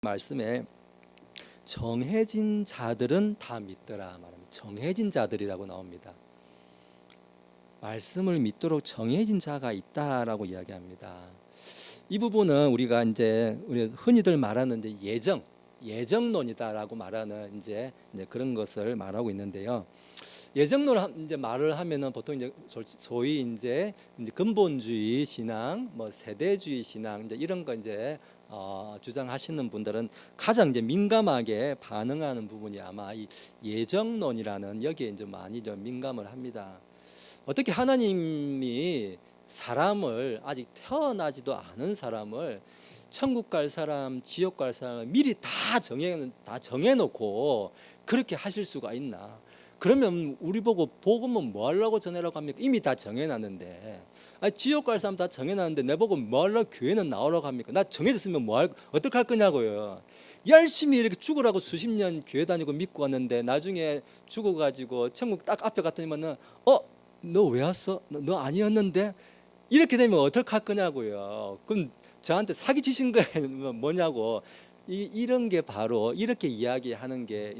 말씀에 정해진 자들은 다 믿더라 말합니다. 정해진 자들이라고 나옵니다. 말씀을 믿도록 정해진 자가 있다라고 이야기합니다. 이 부분은 우리가 우리 흔히들 말하는 예정론이다라고 말하는 이제 그런 것을 말하고 있는데요. 예정론 말을 하면은 보통 소위 근본주의 신앙, 세대주의 신앙 이런 거 주장하시는 분들은 가장 민감하게 반응하는 부분이 아마 이 예정론이라는 여기에 많이 민감을 합니다. 어떻게 하나님이 사람을 아직 태어나지도 않은 사람을 천국 갈 사람, 지옥 갈 사람을 미리 다 정해놓고 그렇게 하실 수가 있나? 그러면 우리 보고 복음은 뭐 하려고 전하라고 합니까? 이미 다 정해놨는데. 지옥 갈 사람 다 정해놨는데 내보고 뭐 하려고 교회는 나오라고 합니까? 나 정해졌으면 어떻게 할 거냐고요. 열심히 이렇게 죽으라고 수십 년 교회 다니고 믿고 왔는데 나중에 죽어가지고 천국 딱 앞에 갔더니만은 너 왜 왔어? 너 아니었는데? 이렇게 되면 어떻게 할 거냐고요. 그럼 저한테 사기 치신 거예요. 뭐냐고. 이런 게 바로 이렇게 이야기하는 게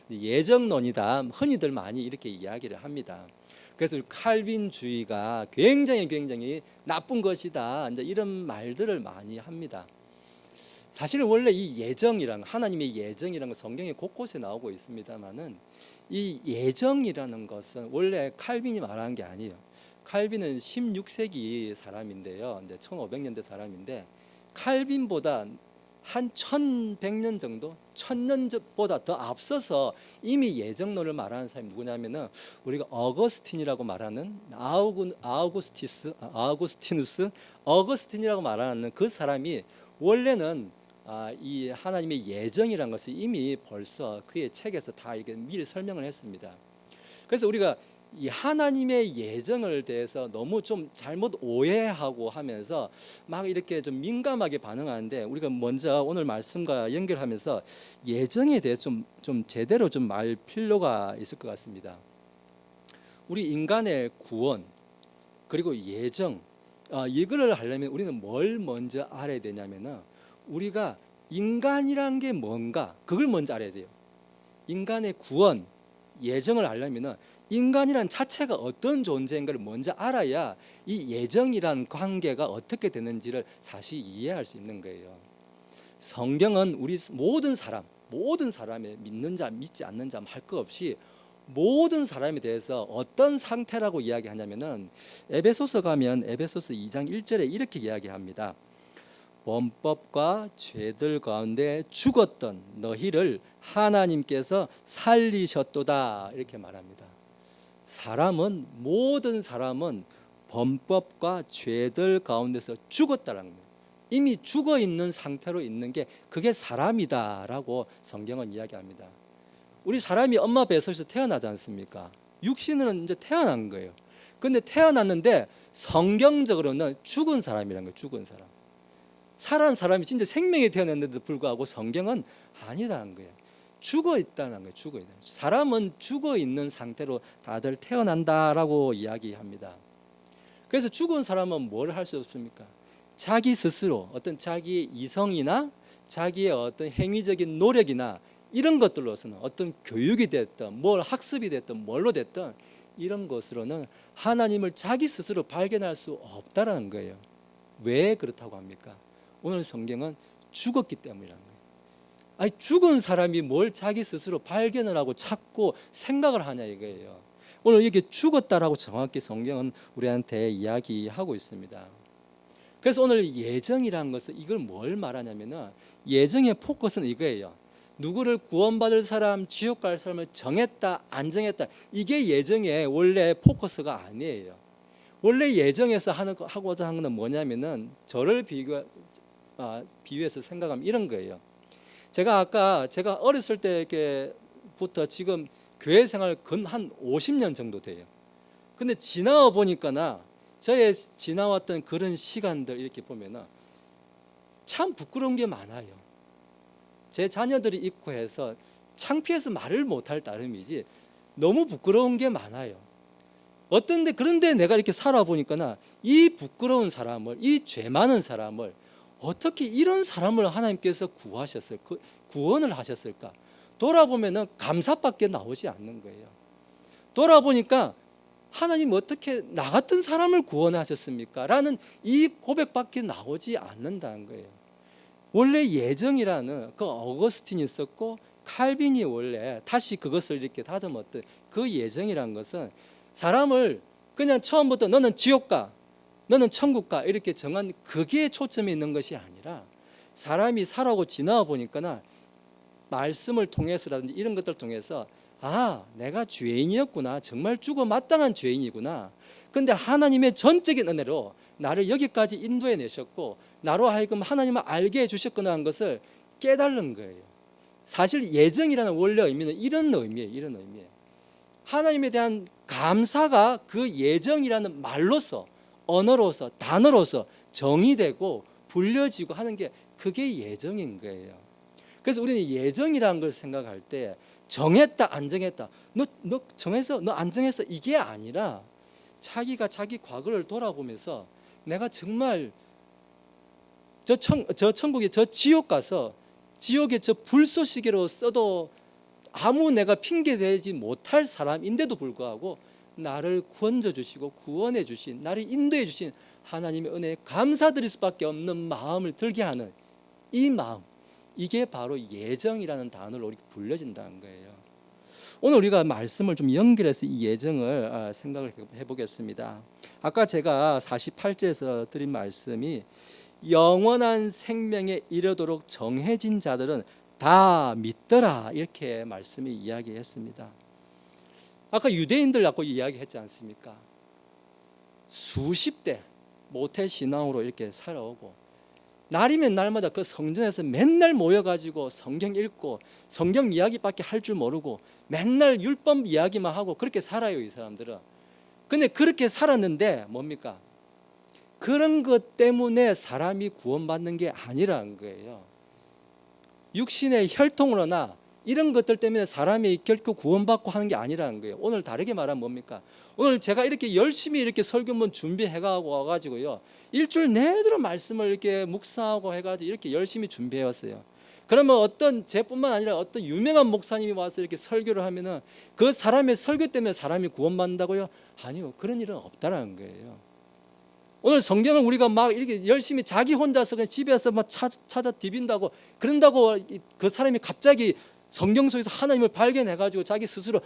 예정론이다. 흔히들 많이 이렇게 이야기를 합니다. 그래서 칼빈주의가 굉장히 나쁜 것이다. 이런 말들을 많이 합니다. 사실은 원래 이 하나님의 예정이라는 건 성경에 곳곳에 나오고 있습니다만은 이 예정이라는 것은 원래 칼빈이 말한 게 아니에요. 칼빈은 16세기 사람인데요. 1500년대 사람인데 칼빈보다 한 1100년 정도, 1000년보다 더 앞서서 이미 예정론을 말하는 사람이 누구냐면은 우리가 어거스틴이라고 말하는 어거스틴이라고 말하는 그 사람이 원래는 이 하나님의 예정이라는 것을 이미 벌써 그의 책에서 다 이렇게 미리 설명을 했습니다. 그래서 우리가 이 하나님의 예정을 대해서 너무 좀 잘못 오해하고 하면서 막 이렇게 좀 민감하게 반응하는데 우리가 먼저 오늘 말씀과 연결하면서 예정에 대해서 좀 제대로 좀 말 필요가 있을 것 같습니다. 우리 인간의 구원 그리고 예정 이거를 하려면 우리는 뭘 먼저 알아야 되냐면은 우리가 인간이란 게 뭔가 그걸 먼저 알아야 돼요. 인간의 구원 예정을 알려면은 인간이란 자체가 어떤 존재인가를 먼저 알아야 이 예정이란 관계가 어떻게 되는지를 사실 이해할 수 있는 거예요. 성경은 우리 모든 사람의 믿는 자, 믿지 않는 자 할 것 없이 모든 사람에 대해서 어떤 상태라고 이야기하냐면은 에베소서 가면 에베소서 2장 1절에 이렇게 이야기합니다. 범법과 죄들 가운데 죽었던 너희를 하나님께서 살리셨도다 이렇게 말합니다. 모든 사람은 범법과 죄들 가운데서 죽었다는 거예요. 이미 죽어 있는 상태로 있는 게 그게 사람이다라고 성경은 이야기합니다. 우리 사람이 엄마 뱃속에서 태어나지 않습니까? 육신은 태어난 거예요. 그런데 태어났는데 성경적으로는 죽은 사람이라는 거예요. 죽은 사람. 살아난 사람이 진짜 생명이 태어났는데도 불구하고 성경은 아니다는 거예요. 죽어 있다는 거예요. 죽어 있다. 사람은 죽어 있는 상태로 다들 태어난다라고 이야기합니다. 그래서 죽은 사람은 뭘 할 수 없습니까? 자기 스스로 어떤 자기의 이성이나 자기의 어떤 행위적인 노력이나 이런 것들로서는 어떤 교육이 됐든 학습이 됐든 뭘로 됐든 이런 것으로는 하나님을 자기 스스로 발견할 수 없다라는 거예요. 왜 그렇다고 합니까? 오늘 성경은 죽었기 때문이라는 거예요. 죽은 사람이 뭘 자기 스스로 발견을 하고 찾고 생각을 하냐 이거예요. 오늘 이게 죽었다라고 정확히 성경은 우리한테 이야기하고 있습니다. 그래서 오늘 예정이라는 것은 이걸 뭘 말하냐면은 예정의 포커스는 이거예요. 누구를 구원받을 사람, 지옥 갈 사람을 정했다, 안 정했다. 이게 예정의 원래 포커스가 아니에요. 원래 예정에서 하고자 하는 건 뭐냐면은 저를 비유해서 생각하면 이런 거예요. 제가 어렸을 때부터 지금 교회 생활 한 50년 정도 돼요. 근데 지나와 보니까 저의 지나왔던 그런 시간들 이렇게 보면은 참 부끄러운 게 많아요. 제 자녀들이 있고 해서 창피해서 말을 못할 따름이지 너무 부끄러운 게 많아요. 그런데 내가 이렇게 살아보니까 이 부끄러운 사람을, 이 죄 많은 사람을 어떻게 이런 사람을 하나님께서 구원을 하셨을까? 돌아보면은 감사밖에 나오지 않는 거예요. 돌아보니까 하나님 어떻게 나 같은 사람을 구원하셨습니까? 라는 이 고백밖에 나오지 않는다는 거예요. 원래 예정이라는 그 어거스틴이 썼고 칼빈이 원래 다시 그것을 이렇게 다듬었던 그 예정이라는 것은 사람을 그냥 처음부터 너는 지옥 가, 너는 천국 가 이렇게 정한 그게 초점이 있는 것이 아니라 사람이 살아오고 지나와 보니까 말씀을 통해서라든지 이런 것들을 통해서 아, 내가 죄인이었구나. 정말 죽어 마땅한 죄인이구나. 근데 하나님의 전적인 은혜로 나를 여기까지 인도해 내셨고 나로 하여금 하나님을 알게 해 주셨구나 하는 것을 깨달은 거예요. 사실 예정이라는 원래 의미는 이런 의미예요. 이런 의미예요. 하나님에 대한 감사가 그 예정이라는 말로서, 언어로서, 단어로서 정의되고 불려지고 하는 게 그게 예정인 거예요. 그래서 우리는 예정이라는 걸 생각할 때 정했다 안 정했다, 너 정했어 너 안 정했어, 이게 아니라 자기가 자기 과거를 돌아보면서 내가 정말 저 천국에 저 지옥 가서 지옥의 저 불쏘시개로 써도 아무 내가 핑계대지 못할 사람인데도 불구하고 나를 구원해 주시고 구원해 주신, 나를 인도해 주신 하나님의 은혜에 감사드릴 수밖에 없는 마음을 들게 하는 이 마음, 이게 바로 예정이라는 단어로 우리가 불려진다는 거예요. 오늘 우리가 말씀을 좀 연결해서 이 예정을 생각을 해보겠습니다. 아까 제가 48절에서 드린 말씀이 영원한 생명에 이르도록 정해진 자들은 다 믿더라, 이렇게 말씀이 이야기했습니다. 아까 유대인들 갖고 이야기했지 않습니까? 수십 대 모태 신앙으로 이렇게 살아오고 날이면 날마다 그 성전에서 맨날 모여가지고 성경 읽고 성경 이야기밖에 할 줄 모르고 맨날 율법 이야기만 하고 그렇게 살아요, 이 사람들은. 근데 그렇게 살았는데 뭡니까? 그런 것 때문에 사람이 구원받는 게 아니라는 거예요. 육신의 혈통으로나 이런 것들 때문에 사람이 결코 구원받고 하는 게 아니라는 거예요. 오늘 다르게 말하면 뭡니까? 오늘 제가 이렇게 열심히 이렇게 설교문 준비해가고 와가지고요, 일주일 내도록 말씀을 이렇게 묵상하고 해가지고 이렇게 열심히 준비해왔어요. 그러면 어떤 제뿐만 아니라 어떤 유명한 목사님이 와서 이렇게 설교를 하면은 그 사람의 설교 때문에 사람이 구원받는다고요? 아니요, 그런 일은 없다라는 거예요. 오늘 성경을 우리가 막 이렇게 열심히 자기 혼자서 그냥 집에서 막 찾아 디빈다고 그런다고 그 사람이 갑자기 성경 속에서 하나님을 발견해가지고 자기 스스로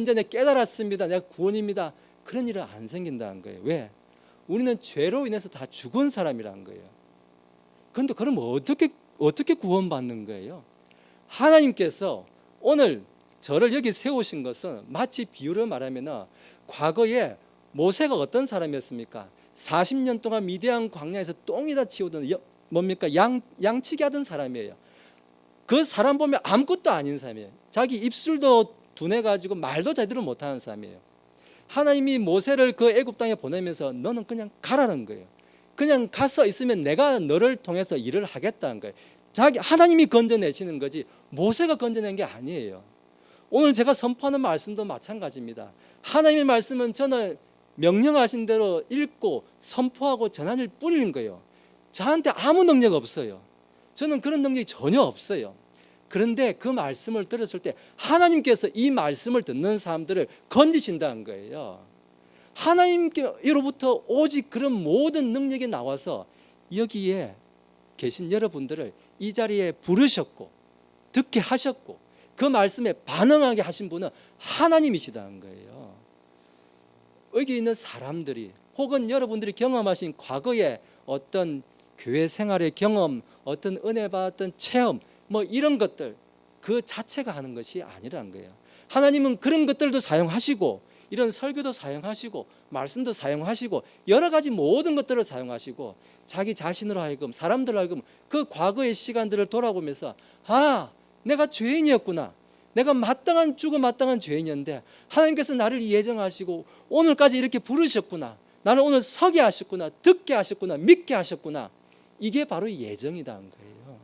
이제 내가 깨달았습니다, 내가 구원입니다, 그런 일은 안 생긴다는 거예요. 왜? 우리는 죄로 인해서 다 죽은 사람이라는 거예요. 그런데 그럼 어떻게 구원받는 거예요? 하나님께서 오늘 저를 여기 세우신 것은 마치 비유를 말하면 과거에 모세가 어떤 사람이었습니까? 40년 동안 미디안 광야에서 똥이다 치우던 뭡니까? 양치기 하던 사람이에요. 그 사람 보면 아무것도 아닌 사람이에요. 자기 입술도 둔해가지고 말도 제대로 못하는 사람이에요. 하나님이 모세를 그 애굽 땅에 보내면서 너는 그냥 가라는 거예요. 그냥 가서 있으면 내가 너를 통해서 일을 하겠다는 거예요. 하나님이 건져내시는 거지 모세가 건져낸 게 아니에요. 오늘 제가 선포하는 말씀도 마찬가지입니다. 하나님의 말씀은 저는 명령하신 대로 읽고 선포하고 전하는 뿐인 거예요. 저한테 아무 능력 없어요. 저는 그런 능력이 전혀 없어요. 그런데 그 말씀을 들었을 때 하나님께서 이 말씀을 듣는 사람들을 건지신다는 거예요. 하나님께로부터 오직 그런 모든 능력이 나와서 여기에 계신 여러분들을 이 자리에 부르셨고 듣게 하셨고 그 말씀에 반응하게 하신 분은 하나님이시다는 거예요. 여기 있는 사람들이 혹은 여러분들이 경험하신 과거의 어떤 교회 생활의 경험, 어떤 은혜 받았던 체험, 뭐 이런 것들 그 자체가 하는 것이 아니라는 거예요. 하나님은 그런 것들도 사용하시고 이런 설교도 사용하시고 말씀도 사용하시고 여러 가지 모든 것들을 사용하시고 자기 자신으로 하여금 사람들로 하여금 그 과거의 시간들을 돌아보면서 내가 죄인이었구나, 내가 죽어 마땅한 죄인이었는데 하나님께서 나를 예정하시고 오늘까지 이렇게 부르셨구나, 나를 오늘 서게 하셨구나, 듣게 하셨구나, 믿게 하셨구나, 이게 바로 예정이라는 거예요.